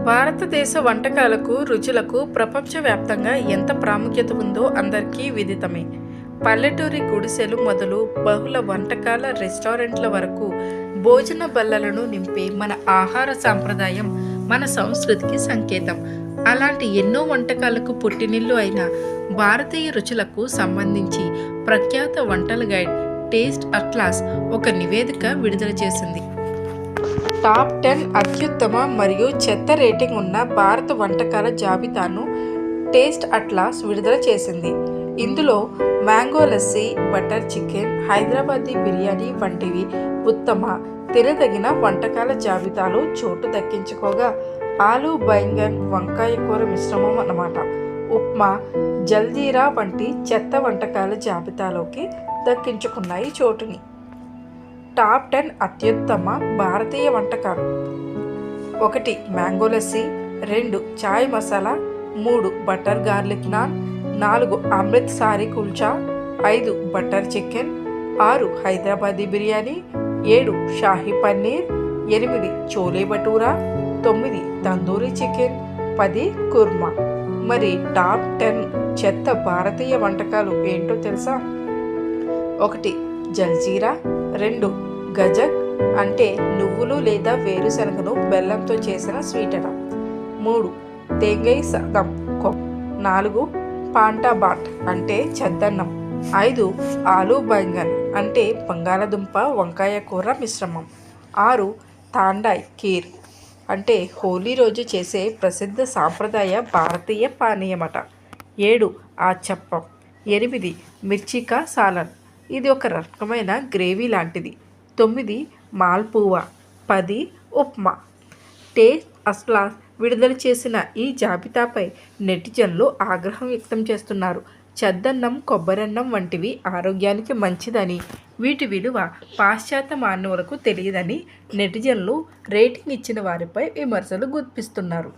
భారతదేశ వంటకాలకు, రుచులకు ప్రపంచవ్యాప్తంగా ఎంత ప్రాముఖ్యత ఉందో అందరికీ విదితమే. పల్లెటూరి గుడిసెలు మొదలు బహుళ వంటకాల రెస్టారెంట్ల వరకు భోజన బల్లలను నింపే మన ఆహార సాంప్రదాయం మన సంస్కృతికి సంకేతం. అలాంటి ఎన్నో వంటకాలకు పుట్టినిల్లు అయిన భారతీయ రుచులకు సంబంధించి ప్రఖ్యాత వంటల గైడ్ టేస్ట్ అట్లాస్ ఒక నివేదిక విడుదల చేసింది. టాప్ 10 అత్యుత్తమ మరియు చెత్త రేటింగ్ ఉన్న భారత వంటకాల జాబితాను టేస్ట్ అట్లాస్ విడుదల చేసింది. ఇందులో mango lassi, butter chicken, Hyderabadi biryani వంటివి ఉత్తమ తినదగిన వంటకాల జాబితాలో చోటు దక్కించుకోగా, ఆలు బైంగన్ వంకాయ కూర మిశ్రమం అన్నమాట ఉప్మా, జల్జీరా వంటి చెత్త వంటకాల జాబితాలోకి దక్కించుకున్నాయి చోటుని. టాప్ 10 అత్యుత్తమ భారతీయ వంటకాలు: 1 mango lassi, 2 chai masala, 3 butter garlic naan, 4 Amritsari kulcha, 5 butter chicken, 6 Hyderabadi biryani, 7 shahi paneer, 8 chole bhatura, 9 tandoori chicken, 10 korma. మరి టాప్ 10 చెత్త భారతీయ వంటకాలు ఏంటో తెలుసా? 1 జల్జీరా, 2 గజక్ అంటే నువ్వులు లేదా వేరుశనగను బెల్లంతో చేసిన స్వీటన, 3 తేంగై సాదం, 4 పాంటా బాట్ అంటే చద్దన్నం, 5 ఆలు బైంగన్ అంటే బంగాళదుంప వంకాయ కూర మిశ్రమం, 6 తాండాయ్ కీర్ అంటే హోలీ రోజు చేసే ప్రసిద్ధ సాంప్రదాయ భారతీయ పానీయమట, 7 ఆచప్పం, 8 మిర్చికా సాలన్, ఇది ఒక రకమైన గ్రేవీ లాంటిది, 9 మాల్పువా, 10 ఉప్మా. టేస్ట్ అట్లాస్ విడుదల చేసిన ఈ జాబితాపై నెటిజన్లు ఆగ్రహం వ్యక్తం చేస్తున్నారు. చద్దన్నం, కొబ్బరన్నం వంటివి ఆరోగ్యానికి మంచిదని, వీటి విలువ పాశ్చాత్య మానవులకు తెలియదని నెటిజన్లు రేటింగ్ ఇచ్చిన వారిపై విమర్శలు గుప్పిస్తున్నారు.